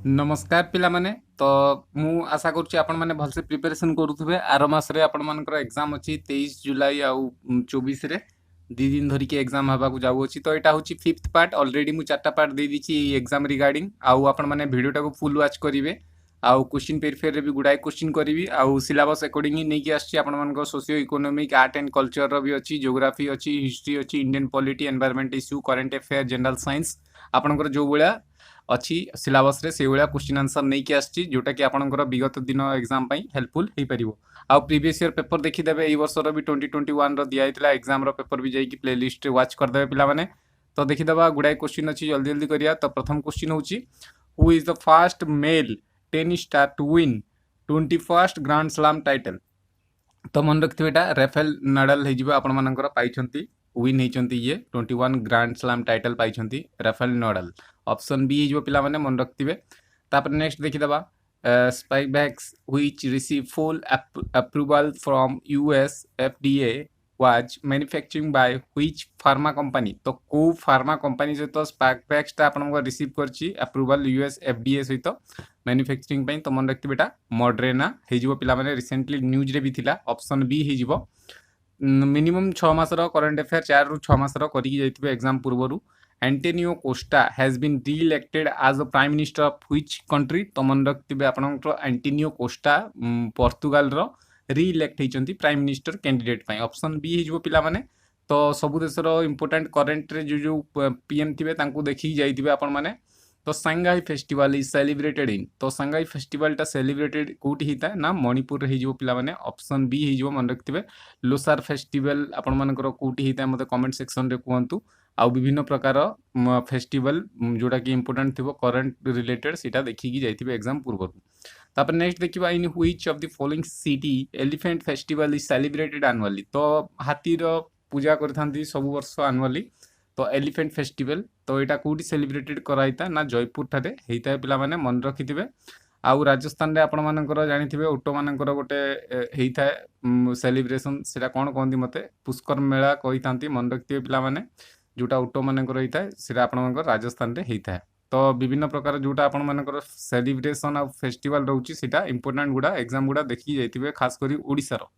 नमस्कार पिला माने तो मु आशा करुच्ची आपण माने भलसे प्रिपरेशन करुथुबे आर मास रे आपण मानकर एग्जाम अछि 23 जुलाई आ 24 रे दी दिन धरी के एग्जाम हबा को जाउ अछि तो एटा होची फिफ्थ पार्ट ऑलरेडी मु चारटा पार्ट दे दिछि एग्जाम रिगार्डिंग आउ आपण माने वीडियो टाको फुल वॉच करिवे आउ क्वेश्चन पेपर रे भी गुडाई क्वेश्चन करिवि आउ सिलेबस अकॉर्डिंग नै कि आछि आपण मानकर socio economic art and culture रो भी अछि ज्योग्राफी अछि हिस्ट्री अछि Indian polity environment issue current affair general science आपनकर जो बळा अच्छी सिलेबस रे से भाया क्वेश्चन आंसर नहीं कि आछि जोटा कि आपनकर विगत दिन एग्जाम पई हेल्पफुल हे परिबो आ प्रीवियस ईयर पेपर देखि देबे ए वर्ष रो भी 2021 रो दिया हितला एग्जाम रो पेपर भी जाई कि प्लेलिस्ट रे वॉच कर देबे पिला माने तो देखि देबा गुडाई क्वेश्चन अछि जल्दी जल्दी करिया तो प्रथम क्वेश्चन होची who is the first male tennis star to win 21st grand slam title तो मन रखिथे एटा राफेल नाडाल हे जिबा आपण मानकर पाइछंती विन हेचंती ये 21 ग्रैंड स्लैम टाइटल पाइछंती राफेल नाडाल ऑप्शन बी जो पिला माने मन रखिथिबे तापर नेक्स्ट देखि दबा Spikevax which receive full approval from US FDA was manufacturing by which pharma company तो को फार्मा कंपनी सहित स्पाइकबैक्स ता आपण रिसीव करछि अप्रूवल यूएस एफडीए सहित मैन्युफैक्चरिंग पई तो मन रखिथिबे एटा मॉडरेना हे जिवो पिला माने रिसेंटली न्यूज रे भी थिला ऑप्शन बी हे जिवो मिनिमम 6 मास रो करंट अफेयर 4 रु 6 मास रो करि जाइथिबे एग्जाम पूर्वरु Antonio Costa has been re-elected as a prime minister of which country तो मन रखिथिबे आपनकर एंटोनियो कोस्टा पोर्तुगाल रो री-इलेक्ट हेचंती प्राइम मिनिस्टर कैंडिडेट पई ऑप्शन बी हे जो पिला माने तो सब देश रो इंपोर्टेंट करंट रे जो पीएम थिबे तांकू देखि जाइथिबे आपण माने तो Shanghai festival is celebrated in तो सांघाई फेस्टिवल टा सेलिब्रेटेड कोठी हिता ना मणिपुर रे हिजो पिला माने ऑप्शन बी हिजो मन रखिथिबे लोसार फेस्टिवल आपण मानकर कोठी हिता मते कमेंट सेक्शन रे कहंतु आ विभिन्न प्रकार फेस्टिवल जोटा कि इंपोर्टेंट थिबो करंट रिलेटेड सीटा देखि कि जाइथिबे एग्जाम पूर्व तापर नेक्स्ट देखिबा in which of the following city elephant festival is celebrated annually तो हाथी रो पूजा करथांती सब वर्ष एनुअली तो एलिफेंट फेस्टिवल तो यहाँ कौटी सेलिब्रेटेड कराइता ना जयपुर ठारे हेता पिला माने मन रखिथिबे आउ राजस्थान रे आपण मानकर जानिथिबे ओटो मानकर गोटे हेता सेलिब्रेशन सेटा कोन कहंती मते पुष्कर मेला कहितांती मन रखिथिबे पिला माने जोटा ओटो मानकर हेता सेटा आपण मानकर राजस्थान रे हेता तो विभिन्न प्रकार जोटा आपण मानकर सेलिब्रेशन आ फेस्टिवल रहउची सेटा इंपोर्टेंट गुडा एग्जाम गुडा देखि जाइथिबे खास करी ओडिसा रो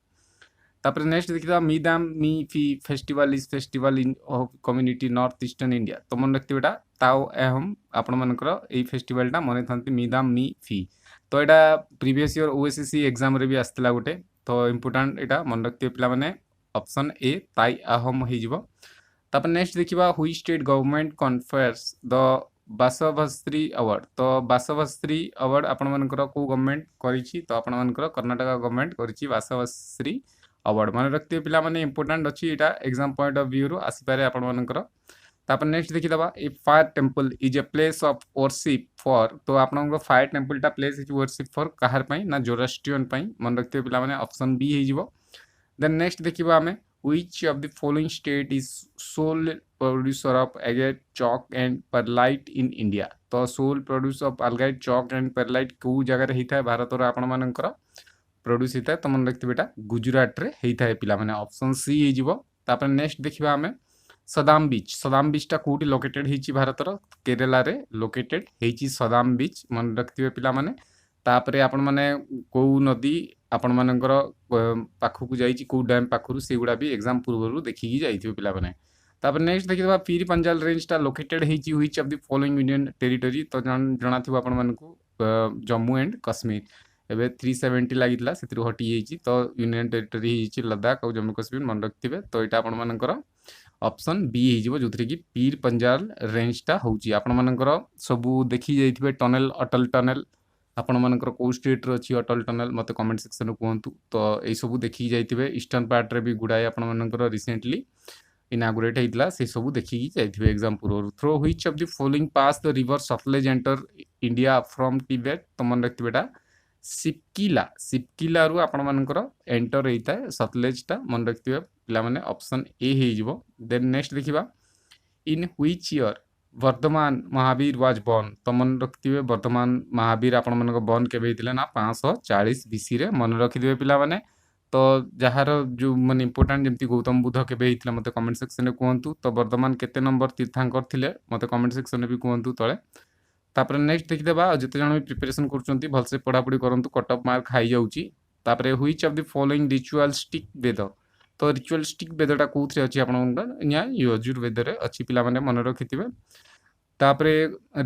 तापर नेक्स्ट देखिदा Medam Me Phi festival is festival in community north eastern India तो मन रखिथिबे एटा ताओ एहम आपण मानकर एई फेस्टिवल टा मने थांती मीदाम मी फी तो एटा प्रीवियस ईयर ओएसएससी एग्जाम रे भी आस्तिला गोटे तो इंपोर्टेंट एटा मन रखिथिबे पिला माने ऑप्शन ए ताई अहम हे जिवो तापर नेक्स्ट देखिबा हुई state government confers the Basavashree award तो बासवस्त्री अवार्ड आपण मानकर को गवर्नमेंट करिछि तो आपण मानकर कर्नाटक गवर्नमेंट करिछि बासवस्त्री अवार्ड मन रखिथिबे पिला माने इंपोर्टेंट अछि एटा एग्जाम पॉइंट ऑफ व्यू रो आसी पारे आपण मानकर तापर नेक्स्ट देखि दबा a fire temple is a place of worship for तो आपनकर फायर टेंपल टा प्लेस इज वर्शिप फॉर काहर पई ना जोरास्ट्रियन पई मन रखिथिबे पिला माने ऑप्शन बी हे जिवो देन नेक्स्ट देखिबा हमें which of the following state is sole producer of agate chalk and perlite in India तो sole producer of agate chalk and perlite को जगह रे हिता भारत रो आपण मानकर प्रोड्यूस हिता तो मन रखिथिबे एटा गुजरात रे हेता पिला माने ऑप्शन सी हे जिवो तापर नेक्स्ट देखिबा हमें सदाम बीच टा कोठी लोकेटेड हेची भारत रो केरला रे लोकेटेड हेची सदाम बीच मन रखिथिबे पिला माने तापरे आपण माने को नदी आपण मानकर पाखु जाइछि को डैम पाखुरु सेगुडा भी एग्जाम पूर्वरु देखि कि जाइथिबे पिला माने तापर नेक्स्ट देखिबा पीर पंजाल रेंज टा लोकेटेड हेछि which of the following Indian territory तो जणा थिबो आपण मानकु जम्मू एंड कश्मीर एबे 370 लागितला सेतिरु हटि हेछि तो यूनियन टेरिटरी हेछि लद्दाख और जम्मू कश्मीर मन रखथिबे तो एटा आपण मानकर ऑप्शन बी हे जिवो जोथरे कि पीर पंजाल रेंज टा होछि आपण मानकर सब देखि जाइथिबे टनल अटल टनल आपण मानकर को स्टेट रो अछि अटल टनल मते कमेंट सेक्शन रो कहंतु तो एई सब देखि जाइथिबे ईस्टर्न पार्ट रे भी गुडाय आपण मानकर रिसेंटली इनागुरेट हेतला से सब देखि जाइथिबे एग्जाम पूर्व through which of the following pass the river Sutlej enter India from Tibet तो मन रखथिबेटा सिपकिला रु आपण मानकर एंटर हेता सतलेज टा मन रखथिबे पिला माने ऑप्शन ए हे जिवो देन नेक्स्ट देखिबा in which year Vardhaman Mahavir was born तो मन रखिथिबे वर्धमान महावीर आपण मानक बॉर्न केबे हितले ना 540 बीसी रे मन रखिथिबे पिला माने तो जहार जो मन इंपोर्टेंट जेमती गौतम बुद्ध केबे हितले मते कमेंट सेक्शन रे कहंतु तो वर्धमान केते नंबर तीर्थांकर थिले मते कमेंट सेक्शन रे भी कहंतु तळे तापर नेक्स्ट देखिदेबा जिते जन भी प्रिपरेशन करुँच भलसे पढ़ापढ़ी करूँ कट ऑफ मार्क हाई जाऊँगी तापर which of the following ritualistic Veda तो रिचुअलिस्टिक वेदटा कौन अच्छी आपंकर यजुर्वेद अच्छी पिला मन रखिथे तापर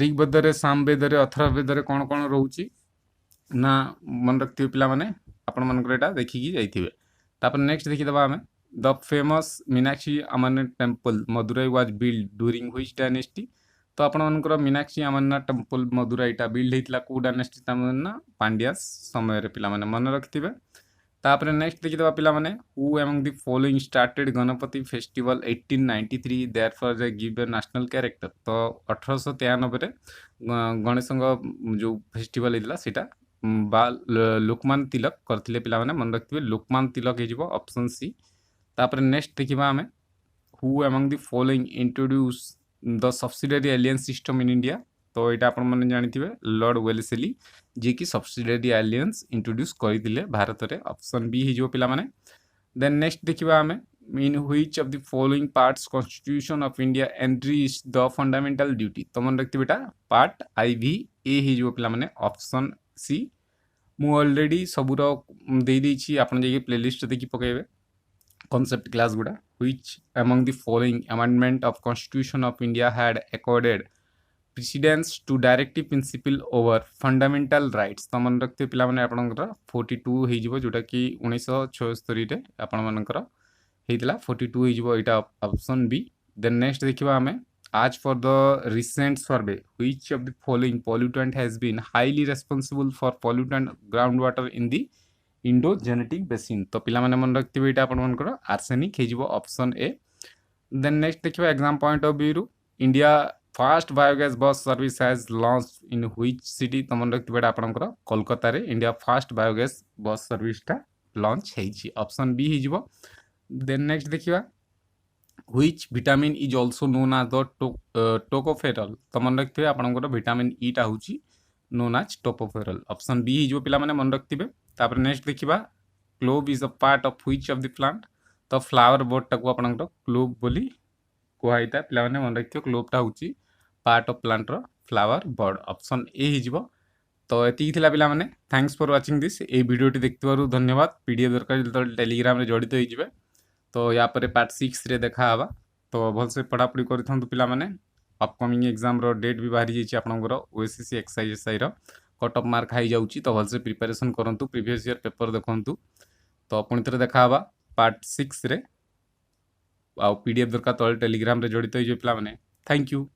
ऋग्वेद साम वेद अथर्ववेद कौन कौन रोचे ना मन रखिथे पिला आपण मनकर एटा देखिकी जाइथिबे तापर नेक्स्ट देखिदेबा आमे the famous Meenakshi Amarnath temple Madurai was build during which dynasty तो आपण मनकर मीनाक्षी अमरनाथ टेम्पल मदुराईटा बिल्ड होता कौ डायनेस्टी ना पांड्यास समय रे पिला माने मन रखिथिबे तापर नेक्स्ट देखिदेबा पिला माने who among the following started Ganpati festival 1893 therefore they give a national character तो 1893 रे गणेश जो फेस्टिवल होता सेटा बा लोकमान तिलक करथिले पिला माने मन रखिथिबे लोकमान तिलक हे जिवो ऑप्शन सी तापर नेक्स्ट देखिबा हमें who among the following introduce the subsidiary aliens system in India तो यहाँ आपण मैंने जानिथिबे लॉर्ड वेलेस्ली जी की सब्सिडियरी एलियंस इंट्रोड्यूस करथिले भारत रे ऑप्शन बी हे जिवो पिला माने देन नेक्स्ट देखिबा हमें in which of the following parts constitution of India entries the fundamental duty तो मन रखिथिबे एटा पार्ट IV ए हे जिवो पिला माने ऑप्शन सी मु ऑलरेडी सबुर दे देछि आपण जे प्लेलिस्ट देखि पकेबे concept class गुड़ा which among the following amendment of constitution of India had accorded precedence to directive principle over fundamental rights तो मन रखते पिला माने आपनकर 42 हे जिवो जोटा कि 1976 रे आपन मनकर हेतिला 42 हे जिवो एटा ऑप्शन बी देन नेक्स्ट देखिबा हमें as for the recent survey which of the following pollutant has been highly responsible for pollutant groundwater in the Indo genetic basin तो पिला माने मन रखिथिबे एटा आपण मनकर आर्सेनिक हे जिवो ऑप्शन ए देन नेक्स्ट देखिबा exam point of view India first biogas bus service has launch in which city तो मन रखिथिबे एटा आपनकर कोलकाता रे इंडिया फर्स्ट बायोगैस बस सर्विसटा लॉन्च हेछि ऑप्शन बी हे जिवो देन नेक्स्ट देखिबा which vitamin is also known as the tocopherol तो मन रखिथिबे आपनकर विटामिन ई टा होछि known as tocopherol option B हे जिवो पिला माने मन रखिथिबे तापर नेक्स्ट देखिबा clove is a part of which of the plant तो फ्लावर बोर्ड टाको आपनकर क्लोव बोली कोहाइता पिला माने मन रखियो क्लोवटा होची part of plant root flower bud option ए हि जिवो तो एति थिला पिला माने थैंक्स फॉर वाचिंग दिस ए वीडियोटी देखतिबारु धन्यवाद पीडीएफ दरकार तो टेलीग्राम रे जडित होई जिवे तो या पर पार्ट 6 रे देखा हवा तो भल से पढ़ापढ़ी करथंतु पिला माने अपकमिंग एग्जाम रो डेट भी बाहरी जेछि आपनकर ओएसएससी एक्सआई रो कट ऑफ मार्क हाई जाऊँगी तो भलसे प्रिपेरेसन करूँ प्रीवियस ईयर पेपर देखूँ तो पुणी थे देखा पार्ट 6 रे आ पीडीएफ दरकार तले टेलीग्राम रे जड़ित हो पे थैंक यू।